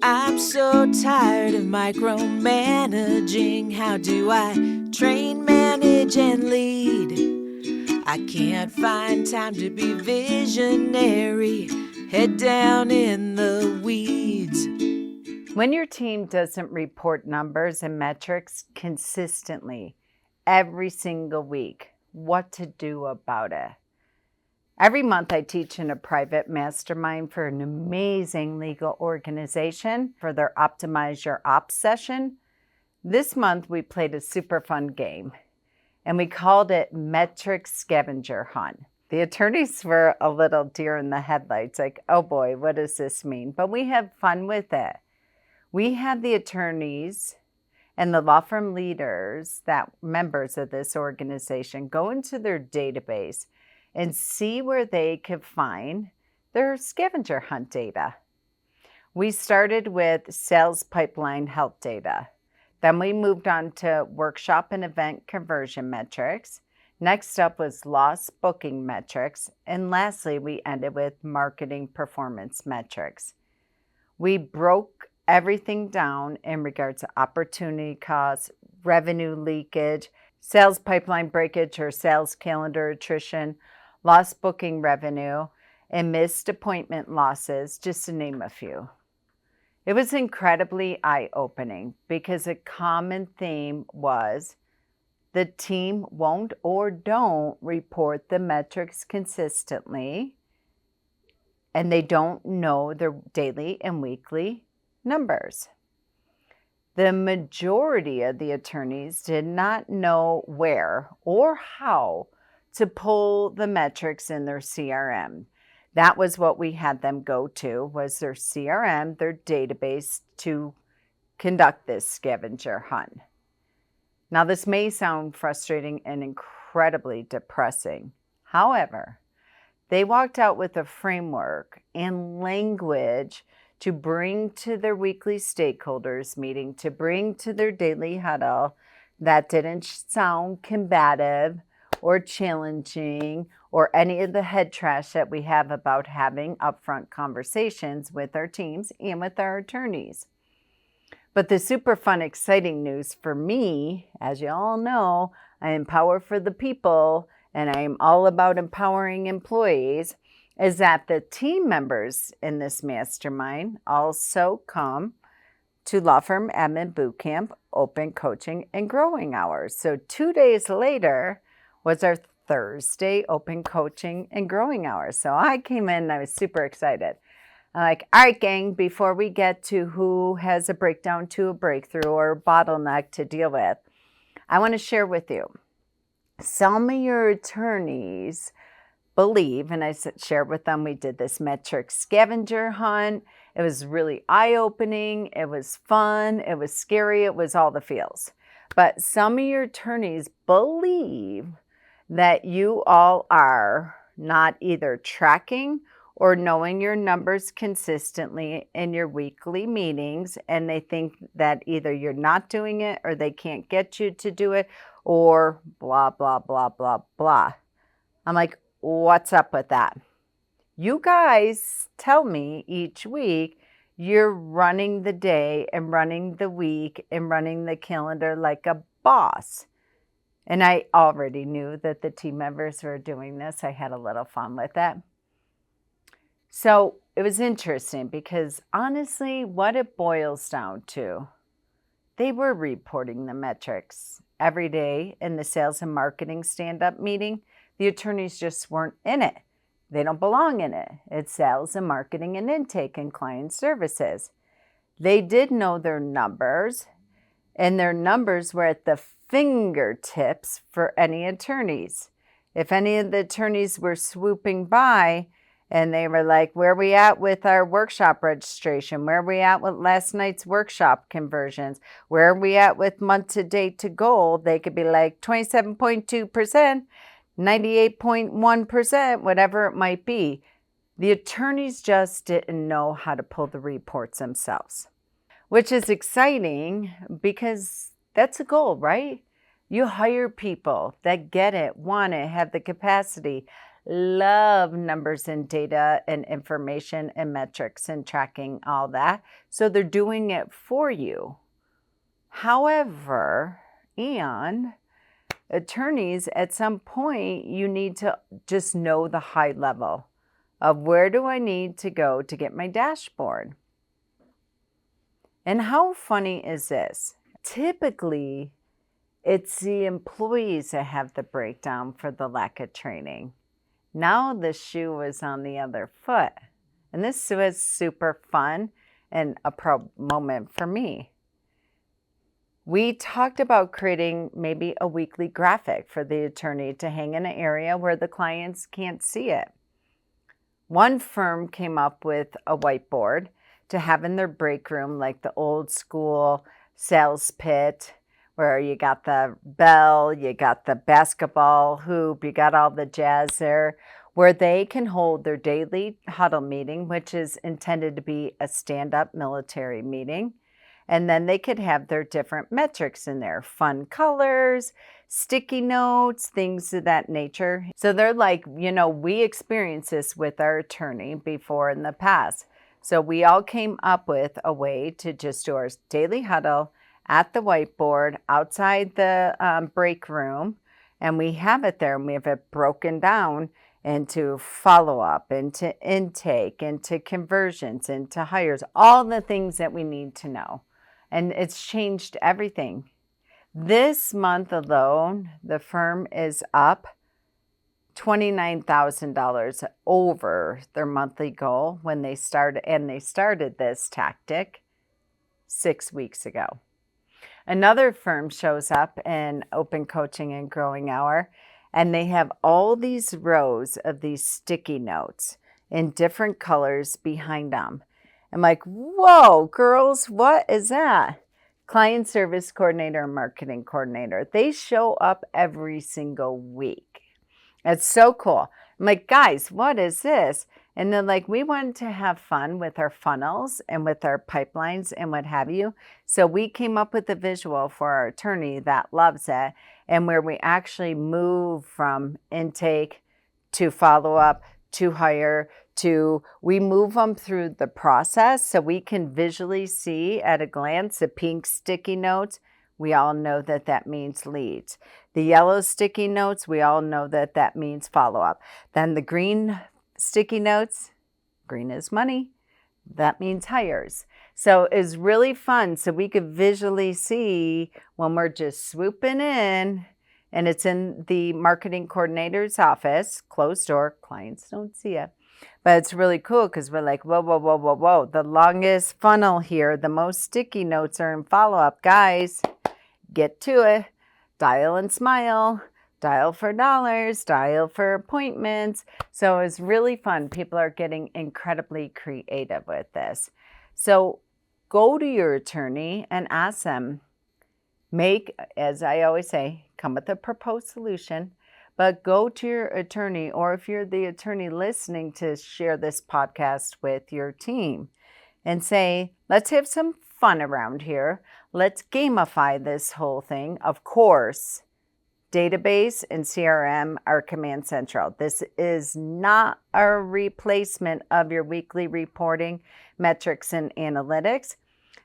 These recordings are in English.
I'm so tired of micromanaging. How do I train, manage, and lead? I can't find time to be visionary, head down in the weeds. When your team doesn't report numbers and metrics consistently every single week, what to do about it? Every month I teach in a private mastermind for an amazing legal organization for their Optimize Your Ops session. This month we played a super fun game and we called it Metric Scavenger Hunt. The attorneys were a little deer in the headlights, like, oh boy, what does this mean? But we had fun with it. We had the attorneys and the law firm leaders, that members of this organization, go into their database and see where they could find their scavenger hunt data. We started with sales pipeline health data. Then we moved on to workshop and event conversion metrics. Next up was lost booking metrics. And lastly, we ended with marketing performance metrics. We broke everything down in regards to opportunity costs, revenue leakage, sales pipeline breakage or sales calendar attrition, lost booking revenue, and missed appointment losses, just to name a few. It was incredibly eye-opening because a common theme was the team won't or don't report the metrics consistently, and they don't know their daily and weekly numbers. The majority of the attorneys did not know where or how to pull the metrics in their CRM. That was what we had them go to, was their CRM, their database, to conduct this scavenger hunt. Now, this may sound frustrating and incredibly depressing. However, they walked out with a framework and language to bring to their weekly stakeholders meeting, to bring to their daily huddle that didn't sound combative or challenging or any of the head trash that we have about having upfront conversations with our teams and with our attorneys. But the super fun, exciting news for me, as you all know, I empower for the people and I'm all about empowering employees, is that the team members in this mastermind also come to Law Firm Admin Bootcamp, Open Coaching and Growing Hours. So 2 days later was our Thursday Open Coaching and Growing Hours. So I came in and I was super excited. I'm like, all right, gang, before we get to who has a breakdown to a breakthrough or bottleneck to deal with, I want to share with you. Some of your attorneys believe, and I shared with them, we did this metric scavenger hunt. It was really eye-opening. It was fun. It was scary. It was all the feels. But some of your attorneys believe that you all are not either tracking or knowing your numbers consistently in your weekly meetings, and they think that either you're not doing it or they can't get you to do it or blah, blah, blah, blah, blah. I'm like, what's up with that? You guys tell me each week you're running the day and running the week and running the calendar like a boss. And I already knew that the team members were doing this. I had a little fun with that. So it was interesting because honestly, what it boils down to, they were reporting the metrics every day in the sales and marketing stand-up meeting. The attorneys just weren't in it. They don't belong in it. It's sales and marketing and intake and client services. They did know their numbers, and their numbers were at the fingertips for any attorneys. If any of the attorneys were swooping by and they were like, where are we at with our workshop registration? Where are we at with last night's workshop conversions? Where are we at with month to date to goal? They could be like 27.2%, 98.1%, whatever it might be. The attorneys just didn't know how to pull the reports themselves, which is exciting because that's a goal, right? You hire people that get it, want it, have the capacity. love numbers and data and information and metrics and tracking all that. So they're doing it for you. However, and attorneys, at some point, you need to just know the high level of where do I need to go to get my dashboard. And how funny is this? Typically, it's the employees that have the breakdown for the lack of training. Now the shoe is on the other foot. And this was super fun and a pro moment for me. We talked about creating maybe a weekly graphic for the attorney to hang in an area where the clients can't see it. One firm came up with a whiteboard to have in their break room, like the old school sales pit, where you got the bell, you got the basketball hoop, you got all the jazz there, where they can hold their daily huddle meeting, which is intended to be a stand-up military meeting. And then they could have their different metrics in there, fun colors, sticky notes, things of that nature. So they're like, we experienced this with our attorney before in the past. So we all came up with a way to just do our daily huddle at the whiteboard outside the break room. And we have it there, and we have it broken down into follow-up, into intake, into conversions, into hires, all the things that we need to know. And it's changed everything. This month alone, the firm is up $29,000 over their monthly goal when they started, and they started this tactic 6 weeks ago. Another firm shows up in Open Coaching and Growing Hour, and they have all these rows of these sticky notes in different colors behind them. I'm like, whoa, girls, what is that? Client service coordinator and marketing coordinator. They show up every single week. It's so cool. I'm like, guys, what is this? And they're like, we wanted to have fun with our funnels and with our pipelines and what have you. So we came up with a visual for our attorney that loves it, and where we actually move from intake to follow-up to hire to, we move them through the process so we can visually see at a glance the pink sticky notes. We all know that that means leads. The yellow sticky notes, we all know that that means follow-up. Then the green sticky notes, green is money. That means hires. So it's really fun. So we could visually see when we're just swooping in, and it's in the marketing coordinator's office, closed door, clients don't see it. But it's really cool because we're like, whoa, whoa, whoa, whoa, whoa. The longest funnel here, the most sticky notes are in follow-up. Guys, get to it. Dial and smile. Dial for dollars. Dial for appointments. So it's really fun. People are getting incredibly creative with this. So go to your attorney and ask them. Make, as I always say, come with a proposed solution. But go to your attorney, or if you're the attorney listening to share this podcast with your team, and say, let's have some fun around here. Let's gamify this whole thing. Of course, database and CRM are Command Central. This is not a replacement of your weekly reporting, metrics, and analytics.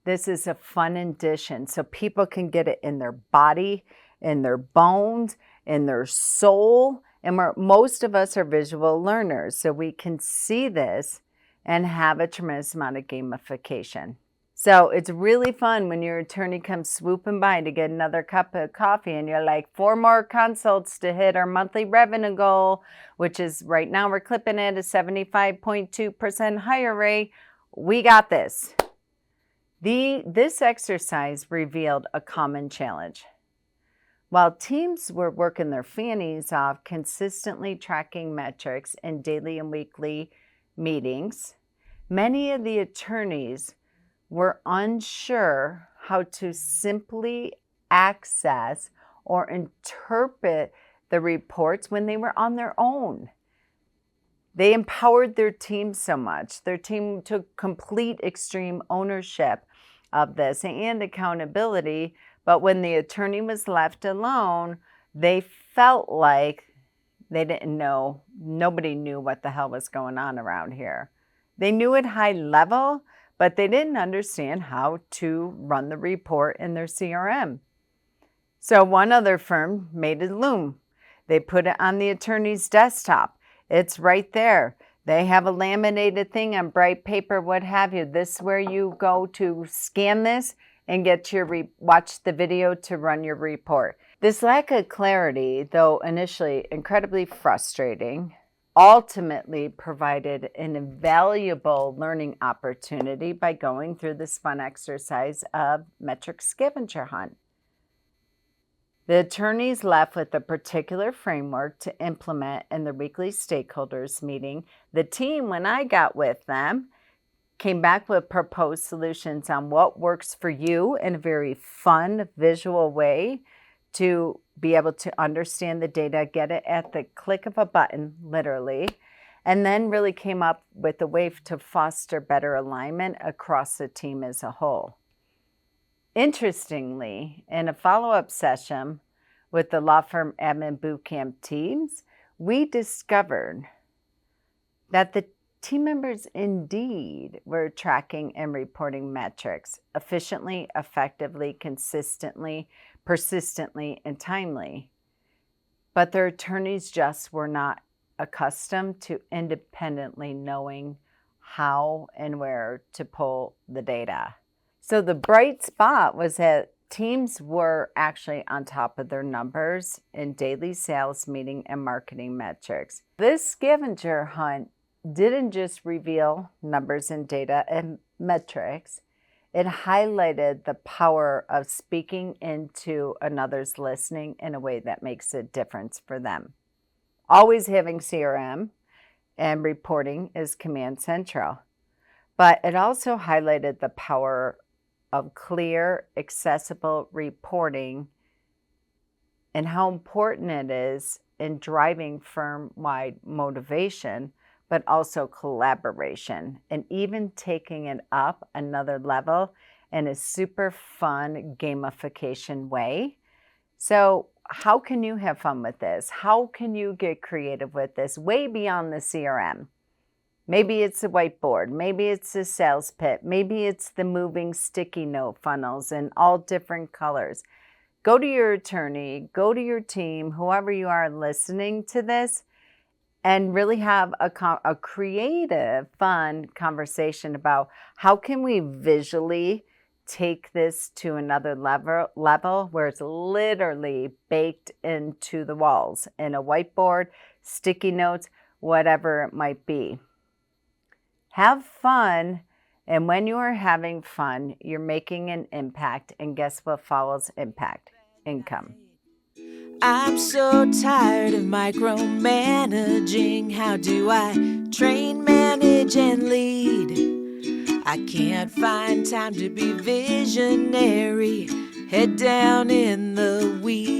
This is a fun addition so people can get it in their body, in their bones, in their soul. And most of us are visual learners, so we can see this and have a tremendous amount of gamification. So it's really fun when your attorney comes swooping by to get another cup of coffee and you're like, 4 more consults to hit our monthly revenue goal, which is right now we're clipping it a 75.2% higher rate. We got this. This exercise revealed a common challenge. While teams were working their fannies off, consistently tracking metrics in daily and weekly meetings, many of the attorneys were unsure how to simply access or interpret the reports when they were on their own. They empowered their team so much. Their team took complete extreme ownership of this and accountability. But when the attorney was left alone, they felt like they didn't know, nobody knew what the hell was going on around here. They knew at high level, but they didn't understand how to run the report in their CRM. So one other firm made a loom. They put it on the attorney's desktop. It's right there. They have a laminated thing on bright paper, what have you. This is where you go to scan this and get your watch the video to run your report. This lack of clarity, though initially incredibly frustrating, ultimately provided an invaluable learning opportunity by going through this fun exercise of metric scavenger hunt. The attorneys left with a particular framework to implement in the weekly stakeholders meeting. The team, when I got with them, came back with proposed solutions on what works for you in a very fun, visual way to be able to understand the data, get it at the click of a button, literally, and then really came up with a way to foster better alignment across the team as a whole. Interestingly, in a follow-up session with the law firm admin bootcamp teams, we discovered that the team members indeed were tracking and reporting metrics efficiently, effectively, consistently, persistently, and timely. But their attorneys just were not accustomed to independently knowing how and where to pull the data. So the bright spot was that teams were actually on top of their numbers in daily sales meeting and marketing metrics. This scavenger hunt didn't just reveal numbers and data and metrics. It highlighted the power of speaking into another's listening in a way that makes a difference for them. Always having CRM and reporting is command central, but it also highlighted the power of clear, accessible reporting and how important it is in driving firm-wide motivation, but also collaboration, and even taking it up another level in a super fun gamification way. So how can you have fun with this? How can you get creative with this way beyond the CRM? Maybe it's a whiteboard, maybe it's a sales pit, maybe it's the moving sticky note funnels in all different colors. Go to your attorney, go to your team, whoever you are listening to this, and really have a creative, fun conversation about how can we visually take this to another level where it's literally baked into the walls in a whiteboard, sticky notes, whatever it might be. Have fun, and when you are having fun, you're making an impact, and guess what follows impact? Income. I'm so tired of micromanaging. How do I train, manage, and lead? I can't find time to be visionary. Head down in the weeds.